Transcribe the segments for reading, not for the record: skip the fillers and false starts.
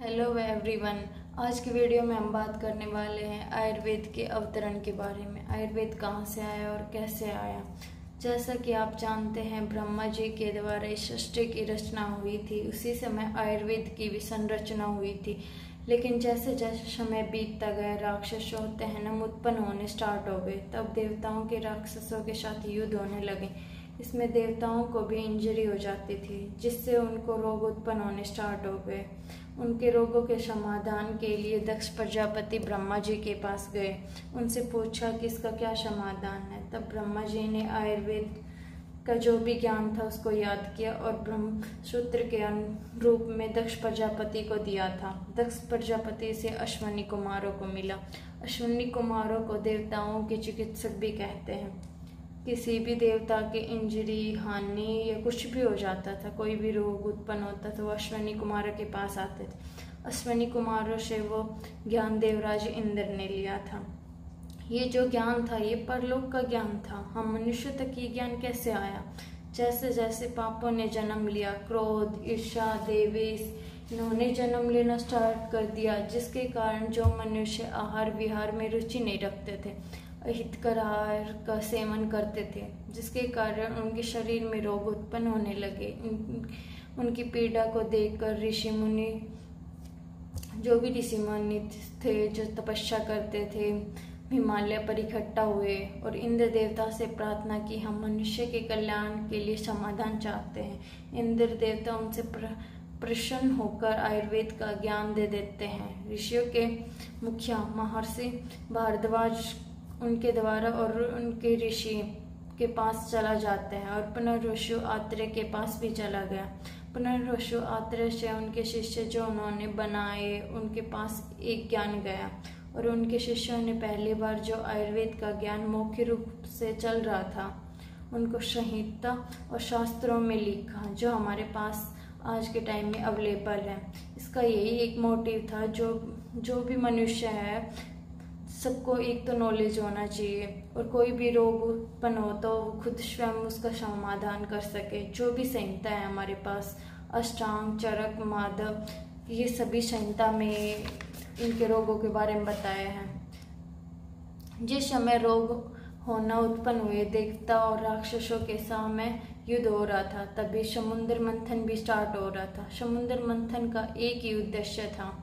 Hello everyone. आज की video में हम बात करने वाले हैं आयुर्वेद के अवतरण के बारे में। आयुर्वेद कहाँ से आया और कैसे आया। जैसा कि आप जानते हैं, ब्रह्मा जी के द्वारा इस सृष्टि की रचना हुई थी। उसी समय आयुर्वेद की भी संरचना हुई थी। लेकिन जैसे जैसे समय बीतता गया, राक्षस होते हैं ना, उत्पन्न होने स्टार्ट हो गए। तब देवताओं के राक्षसों के साथ युद्ध होने लगे। इसमें देवताओं को भी इंजरी हो जाती थी, जिससे उनको रोग उत्पन्न होने स्टार्ट हो गए। उनके रोगों के समाधान के लिए दक्ष प्रजापति ब्रह्मा जी के पास गए। उनसे पूछा कि इसका क्या समाधान है। तब ब्रह्मा जी ने आयुर्वेद का जो भी ज्ञान था उसको याद किया और ब्रह्म सूत्र के रूप में दक्ष प्रजापति को दिया था। दक्ष प्रजापति से अश्विनी कुमारों को मिला। अश्विनी कुमारों को देवताओं के चिकित्सक भी कहते हैं। किसी भी देवता के इंजरी, हानि या कुछ भी हो जाता था, कोई भी रोग उत्पन्न होता था, वो अश्विनी कुमारों के पास आते थे। अश्विनी कुमारों से वो ज्ञान देवराज इंद्र ने लिया था। ये जो ज्ञान था ये परलोक का ज्ञान था। हम मनुष्य तक ये ज्ञान कैसे आया। जैसे जैसे पापों ने जन्म लिया, क्रोध, ईर्ष्या, देवेश, इन्होंने जन्म लेना स्टार्ट कर दिया, जिसके कारण जो मनुष्य आहार विहार में रुचि नहीं रखते थे, अहितकर आहार का सेवन करते थे, जिसके कारण उनके शरीर में रोग उत्पन्न होने लगे। उनकी पीड़ा को देखकर ऋषि मुनि, जो भी ऋषि मुनि थे जो तपस्या करते थे, हिमालय पर इकट्ठा हुए और इंद्र देवता से प्रार्थना की, हम मनुष्य के कल्याण के लिए समाधान चाहते हैं। इंद्र देवता उनसे प्रसन्न होकर आयुर्वेद का ज्ञान दे देते हैं। ऋषियों के मुखिया महर्षि भारद्वाज उनके द्वारा और उनके ऋषि के पास चला जाते हैं और पुनर्वसु आत्रेय के पास भी चला गया। पुनर्वसु आत्रेय से उनके शिष्य जो उन्होंने बनाए उनके पास एक ज्ञान गया और उनके शिष्यों ने पहली बार जो आयुर्वेद का ज्ञान मौखिक रूप से चल रहा था उनको संहिता और शास्त्रों में लिखा, जो हमारे पास आज के टाइम में अवेलेबल है। इसका यही एक मोटिव था, जो भी मनुष्य है सबको एक तो नॉलेज होना चाहिए और कोई भी रोग उत्पन्न हो तो खुद स्वयं उसका समाधान कर सके। जो भी संहिता है हमारे पास, अष्टांग, चरक, माधव, ये सभी संहिता में इनके रोगों के बारे में बताया है। जिस समय रोग होना उत्पन्न हुए, देवता और राक्षसों के सामने युद्ध हो रहा था, तभी समुद्र मंथन भी स्टार्ट हो रहा था। समुद्र मंथन का एक ही उद्देश्य था,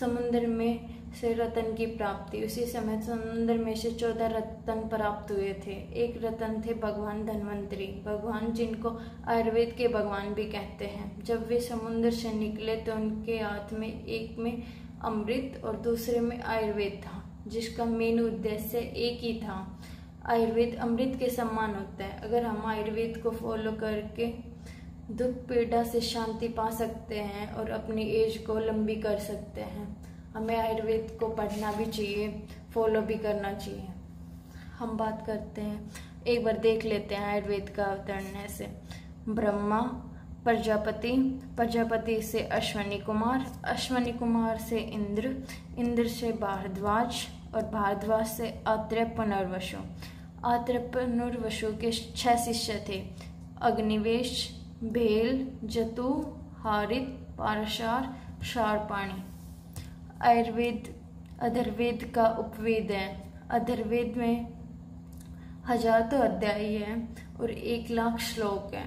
समुद्र में से रत्न की प्राप्ति। उसी समय समुद्र में से 14 रत्न प्राप्त हुए थे। एक रत्न थे भगवान धन्वंतरी, भगवान जिनको आयुर्वेद के भगवान भी कहते हैं। जब वे समुद्र से निकले तो उनके हाथ में एक में अमृत और दूसरे में आयुर्वेद था, जिसका मेन उद्देश्य एक ही था। आयुर्वेद अमृत के समान होता है। अगर हम आयुर्वेद को फॉलो करके दुख पीड़ा से शांति पा सकते हैं और अपनी एज को लंबी कर सकते हैं। हमें आयुर्वेद को पढ़ना भी चाहिए, फॉलो भी करना चाहिए। हम बात करते हैं, एक बार देख लेते हैं आयुर्वेद का अवतरण ऐसे। ब्रह्मा, प्रजापति, प्रजापति से अश्विनी कुमार, अश्विनी कुमार से इंद्र, इंद्र से भारद्वाज और भारद्वाज से आत्रेय पुनर्वसु। आत्रेय पुनर्वसु के 6 शिष्य थे, अग्निवेश, भेल, जतु, हारित, पारशार, क्षारपाणी। आयुर्वेद अधर्वेद का उपवेद है। अधर्वेद में 1000 तो अध्याय है और 1 लाख श्लोक है।